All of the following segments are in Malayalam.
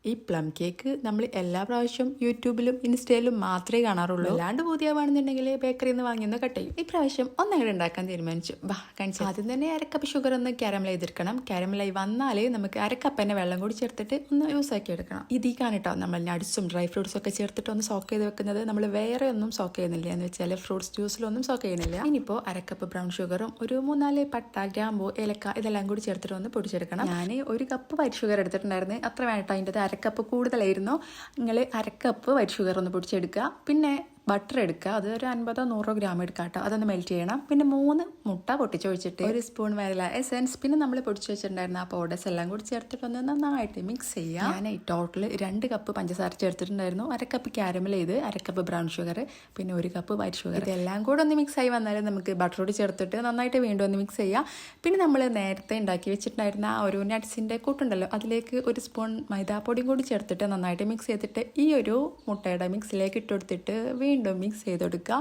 ഈ പ്ലം കേക്ക് നമ്മൾ എല്ലാ പ്രാവശ്യവും യൂട്യൂബിലും ഇൻസ്റ്റയിലും മാത്രമേ കാണാറുള്ളൂ. അല്ലാണ്ട് പുതിയവാണെന്നുണ്ടെങ്കിൽ ബേക്കറിയിൽ നിന്ന് വാങ്ങിയൊന്ന് കട്ട് ചെയ്യും. ഈ പ്രാവശ്യം ഒന്നങ്ങോട്ട് ഉണ്ടാക്കാൻ തീരുമാനിച്ചു. കാണിച്ചു. ആദ്യം തന്നെ അരക്കപ്പ് ഷുഗർ ഒന്ന് കാരമലൈ ചെയ്തെടുക്കണം. കാരമലായി വന്നാൽ നമുക്ക് അരക്കപ്പ് തന്നെ വെള്ളം കൂടി ചേർത്തിട്ട് ഒന്ന് യൂസ് ആക്കി എടുക്കണം. ഇതിക്കാണ് കേട്ടോ നമ്മൾ നട്ട്സും ഡ്രൈ ഫ്രൂട്ട്സും ഒക്കെ ചേർത്തിട്ട് ഒന്ന് സോക്ക് ചെയ്ത് വെക്കുന്നത്. നമ്മൾ വേറെ ഒന്നും സോക്ക് ചെയ്യുന്നില്ല എന്ന് വെച്ചാൽ ഫ്രൂട്ട്സ് ജ്യൂസിലൊന്നും സോക്ക് ചെയ്യുന്നില്ല. ഇനിയിപ്പോൾ അരക്കപ്പ് ബ്രൗൺ ഷുഗറും ഒരു 3-4 പട്ട, ഗ്രാമ്പൂ, ഏലക്ക ഇതെല്ലാം കൂടി ചേർത്തിട്ട് ഒന്ന് പൊടിച്ചെടുക്കണം. ഞാൻ ഒരു കപ്പ് വൈറ്റ് ഷുഗർ എടുത്തിട്ടുണ്ടായിരുന്നു. അത്ര വേണ്ട, അതിൻ്റെ അരക്കപ്പ് കൂടുതലായിരുന്നു. നിങ്ങൾ അരക്കപ്പ് വൈറ്റ് ഷുഗർ ഒന്ന് പൊടിച്ചെടുക്കുക. പിന്നെ ബട്ടർ എടുക്കുക. അത് ഒരു 50-100 ഗ്രാം എടുക്കുക കേട്ടോ. അതൊന്ന് മെൽറ്റ് ചെയ്യണം. പിന്നെ 3 മുട്ട പൊട്ടിച്ചൊഴിച്ചിട്ട് 1 സ്പൂൺ വാനില എസൻസ്, പിന്നെ നമ്മൾ പൊടിച്ച് വെച്ചിട്ടുണ്ടായിരുന്ന ആ പൗഡേഴ്സ് എല്ലാം കൂടി ചേർത്തിട്ട് ഒന്ന് നന്നായിട്ട് മിക്സ് ചെയ്യുക. ഞാൻ ടോട്ടൽ 2 കപ്പ് പഞ്ചസാര ചേർത്തിട്ടുണ്ടായിരുന്നു. അരക്കപ്പ് കാരമൽ ചെയ്ത്, അരക്കപ്പ് ബ്രൗൺ ഷുഗർ, പിന്നെ 1 കപ്പ് വൈറ്റ് ഷുഗർ. ഇതെല്ലാം കൂടെ ഒന്ന് മിക്സ് ആയി വന്നാൽ നമുക്ക് ബട്ടർ കൂടി ചേർത്തിട്ട് നന്നായിട്ട് വീണ്ടും ഒന്ന് മിക്സ് ചെയ്യുക. പിന്നെ നമ്മൾ നേരത്തെ ഉണ്ടാക്കി വെച്ചിട്ടുണ്ടായിരുന്ന ആ ഒരു നട്ട്സിൻ്റെ കൂട്ടുണ്ടല്ലോ, അതിലേക്ക് 1 സ്പൂൺ മൈദാപ്പൊടിയും കൂടി ചേർത്തിട്ട് നന്നായിട്ട് മിക്സ് ചെയ്തിട്ട് ഈ ഒരു മുട്ടയുടെ മിക്സിലേക്ക് ഇട്ട് കൊടുത്തിട്ട് വീണ്ടും മിക്സ് ചെയ്ത് കൊടുക്കുക.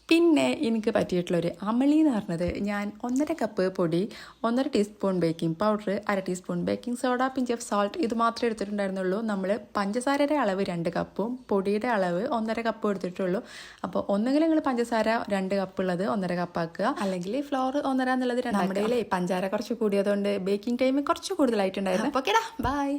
പിന്നെ എനിക്ക് പറ്റിയിട്ടുള്ളൊരു അമളി എന്ന് പറഞ്ഞത്, ഞാൻ 1.5 കപ്പ് പൊടി, 1.5 teaspoon baking powder, 1/2 teaspoon baking soda, pinch of salt, ഇത് മാത്രമേ എടുത്തിട്ടുണ്ടായിരുന്നുള്ളൂ. നമ്മൾ പഞ്ചസാരയുടെ അളവ് 2 കപ്പും പൊടിയുടെ അളവ് 1.5 കപ്പും എടുത്തിട്ടുള്ളൂ. അപ്പോൾ ഒന്നുകിൽ നിങ്ങൾ പഞ്ചസാര 2 കപ്പ് ഉള്ളത് 1.5 കപ്പ് ആക്കുക, അല്ലെങ്കിൽ ഫ്ലോർ 1.5 എന്നുള്ളത് 2. നമ്മുടെ പഞ്ചാര കുറച്ച് കൂടിയതുകൊണ്ട് ബേക്കിംഗ് ടൈം കുറച്ച് കൂടുതലായിട്ടുണ്ടായിരുന്നു. അപ്പോൾ ഓക്കേടാ, ബൈ.